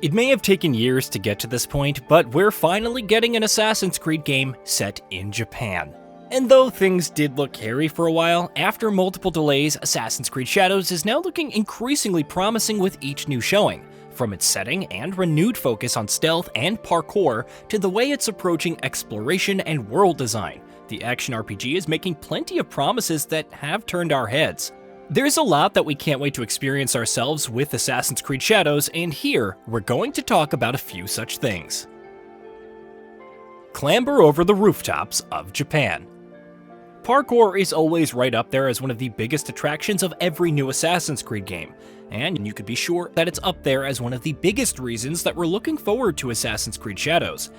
It may have taken years to get to this point, but we're finally getting an Assassin's Creed game set in Japan. And though things did look hairy for a while, after multiple delays, Assassin's Creed Shadows is now looking increasingly promising with each new showing. From its setting and renewed focus on stealth and parkour, to the way it's approaching exploration and world design, the action RPG is making plenty of promises that have turned our heads. There's a lot that we can't wait to experience ourselves with Assassin's Creed Shadows, and here, we're going to talk about a few such things. Clamber over the rooftops of Japan. Parkour is always right up there as one of the biggest attractions of every new Assassin's Creed game, and you could be sure that it's up there as one of the biggest reasons that we're looking forward to Assassin's Creed Shadows.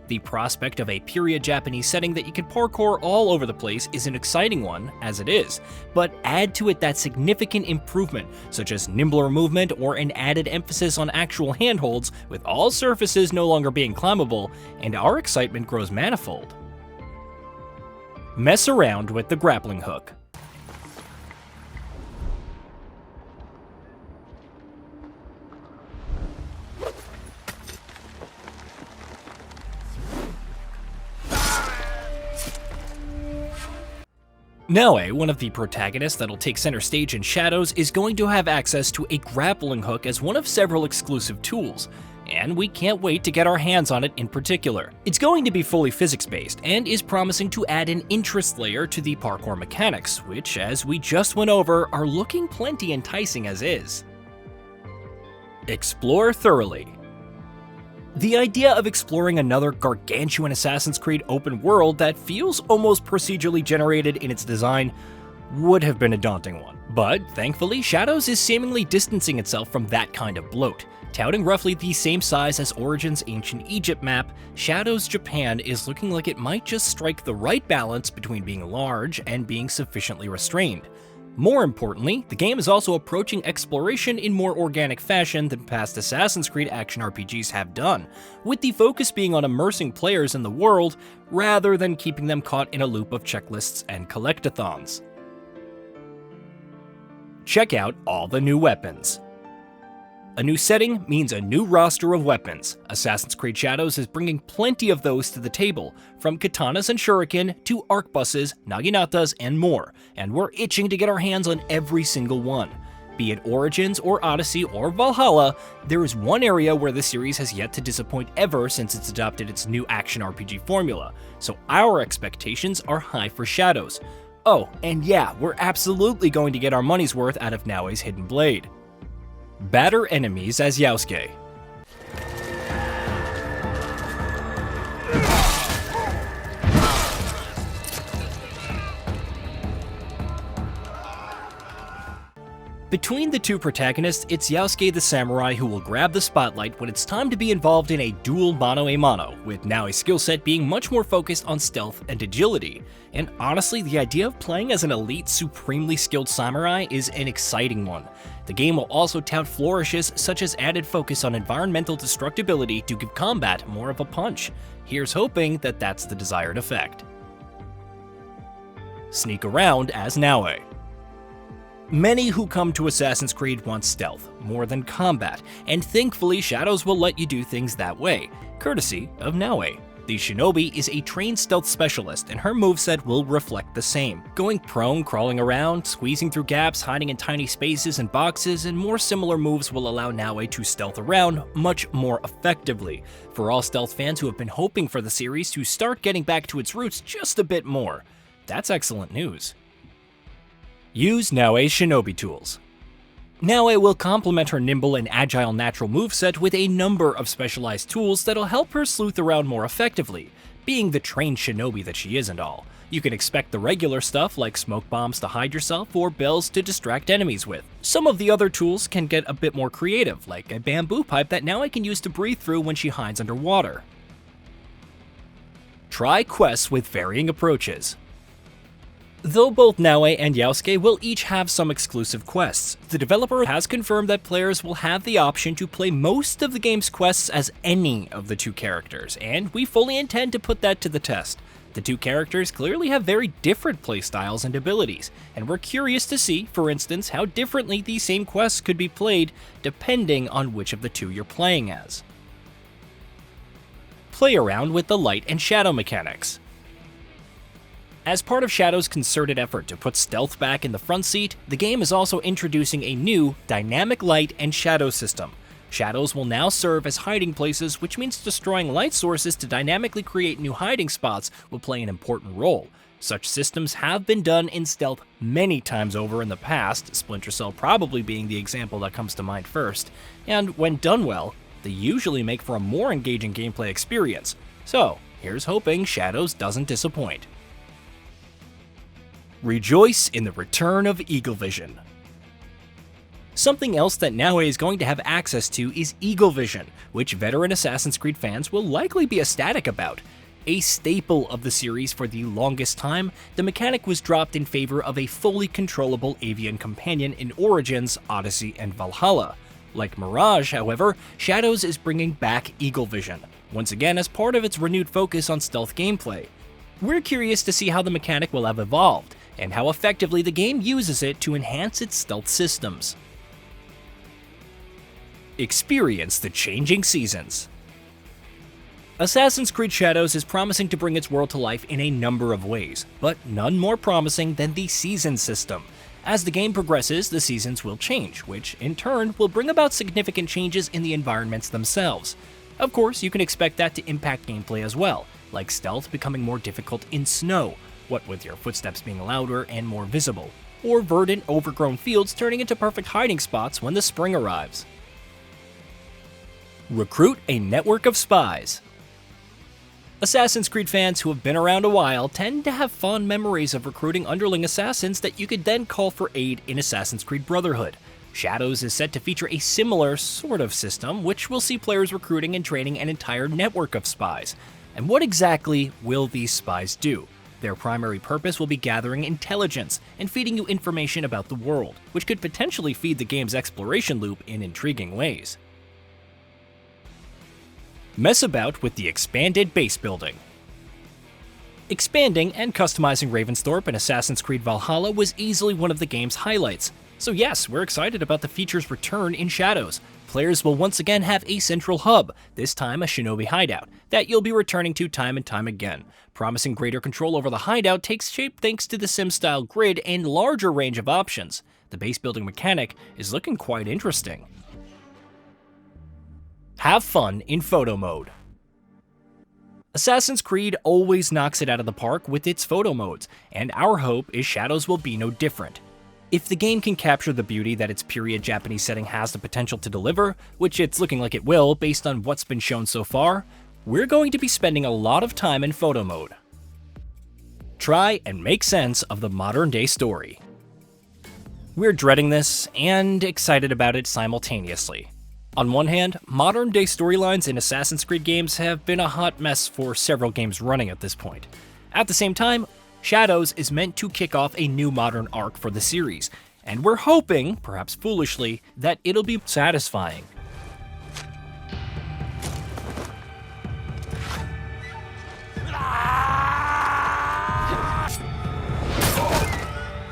The prospect of a period Japanese setting that you can parkour all over the place is an exciting one, as it is, but add to it that significant improvement, such as nimbler movement or an added emphasis on actual handholds, with all surfaces no longer being climbable, and our excitement grows manifold. Mess around with the grappling hook. Naoe, one of the protagonists that'll take center stage in Shadows, is going to have access to a grappling hook as one of several exclusive tools, and we can't wait to get our hands on it in particular. It's going to be fully physics-based, and is promising to add an interest layer to the parkour mechanics, which, as we just went over, are looking plenty enticing as is. Explore thoroughly. The idea of exploring another gargantuan Assassin's Creed open world that feels almost procedurally generated in its design would have been a daunting one. But thankfully, Shadows is seemingly distancing itself from that kind of bloat. Touting roughly the same size as Origin's ancient Egypt map, Shadows Japan is looking like it might just strike the right balance between being large and being sufficiently restrained. More importantly, the game is also approaching exploration in more organic fashion than past Assassin's Creed action RPGs have done, with the focus being on immersing players in the world rather than keeping them caught in a loop of checklists and collectathons. Check out all the new weapons. A new setting means a new roster of weapons. Assassin's Creed Shadows is bringing plenty of those to the table, from katanas and shuriken to arquebuses, naginatas, and more, and we're itching to get our hands on every single one. Be it Origins or Odyssey or Valhalla, there is one area where the series has yet to disappoint ever since it's adopted its new action RPG formula, so our expectations are high for Shadows. Oh, and yeah, we're absolutely going to get our money's worth out of Naoe's Hidden Blade. Batter enemies as Yasuke. Between the two protagonists, it's Yasuke the samurai who will grab the spotlight when it's time to be involved in a duel mano-a-mano, with Naoe's skill set being much more focused on stealth and agility. And honestly, the idea of playing as an elite, supremely skilled samurai is an exciting one. The game will also tout flourishes such as added focus on environmental destructibility to give combat more of a punch. Here's hoping that that's the desired effect. Sneak around as Naoe. Many who come to Assassin's Creed want stealth, more than combat, and thankfully Shadows will let you do things that way, courtesy of Naoe. The shinobi is a trained stealth specialist, and her moveset will reflect the same. Going prone, crawling around, squeezing through gaps, hiding in tiny spaces and boxes, and more similar moves will allow Naoe to stealth around much more effectively. For all stealth fans who have been hoping for the series to start getting back to its roots just a bit more, that's excellent news. Use Naoe's shinobi tools. Naoe will complement her nimble and agile natural moveset with a number of specialized tools that'll help her sleuth around more effectively. Being the trained shinobi that she is and all, you can expect the regular stuff like smoke bombs to hide yourself or bells to distract enemies with. Some of the other tools can get a bit more creative, like a bamboo pipe that Naoe can use to breathe through when she hides underwater. Try quests with varying approaches. Though both Naoe and Yasuke will each have some exclusive quests, the developer has confirmed that players will have the option to play most of the game's quests as any of the two characters, and we fully intend to put that to the test. The two characters clearly have very different playstyles and abilities, and we're curious to see, for instance, how differently these same quests could be played depending on which of the two you're playing as. Play around with the light and shadow mechanics. As part of Shadow's concerted effort to put stealth back in the front seat, the game is also introducing a new dynamic light and shadow system. Shadows will now serve as hiding places, which means destroying light sources to dynamically create new hiding spots will play an important role. Such systems have been done in stealth many times over in the past, Splinter Cell probably being the example that comes to mind first, and when done well, they usually make for a more engaging gameplay experience. So, here's hoping Shadows doesn't disappoint. Rejoice in the return of Eagle Vision. Something else that Naue is going to have access to is Eagle Vision, which veteran Assassin's Creed fans will likely be ecstatic about. A staple of the series for the longest time, the mechanic was dropped in favor of a fully controllable avian companion in Origins, Odyssey, and Valhalla. Like Mirage, however, Shadows is bringing back Eagle Vision, once again as part of its renewed focus on stealth gameplay. We're curious to see how the mechanic will have evolved, and how effectively the game uses it to enhance its stealth systems. Experience the changing seasons. Assassin's Creed Shadows is promising to bring its world to life in a number of ways, but none more promising than the season system. As the game progresses, the seasons will change, which in turn will bring about significant changes in the environments themselves. Of course, you can expect that to impact gameplay as well, like stealth becoming more difficult in snow, what with your footsteps being louder and more visible, or verdant, overgrown fields turning into perfect hiding spots when the spring arrives. Recruit a network of spies. Assassin's Creed fans who have been around a while tend to have fond memories of recruiting underling assassins that you could then call for aid in Assassin's Creed Brotherhood. Shadows is set to feature a similar sort of system, which will see players recruiting and training an entire network of spies. And what exactly will these spies do? Their primary purpose will be gathering intelligence and feeding you information about the world, which could potentially feed the game's exploration loop in intriguing ways. Mess about with the expanded base building. Expanding and customizing Ravensthorpe in Assassin's Creed Valhalla was easily one of the game's highlights. So yes, we're excited about the feature's return in Shadows. Players will once again have a central hub, this time a shinobi hideout, that you'll be returning to time and time again. Promising greater control over the hideout takes shape thanks to the sim-style grid and larger range of options. The base building mechanic is looking quite interesting. Have fun in photo mode. Assassin's Creed always knocks it out of the park with its photo modes, and our hope is Shadows will be no different. If the game can capture the beauty that its period Japanese setting has the potential to deliver, which it's looking like it will based on what's been shown so far, we're going to be spending a lot of time in photo mode. Try and make sense of the modern-day story. We're dreading this and excited about it simultaneously. On one hand, modern-day storylines in Assassin's Creed games have been a hot mess for several games running at this point. At the same time, Shadows is meant to kick off a new modern arc for the series, and we're hoping, perhaps foolishly, that it'll be satisfying.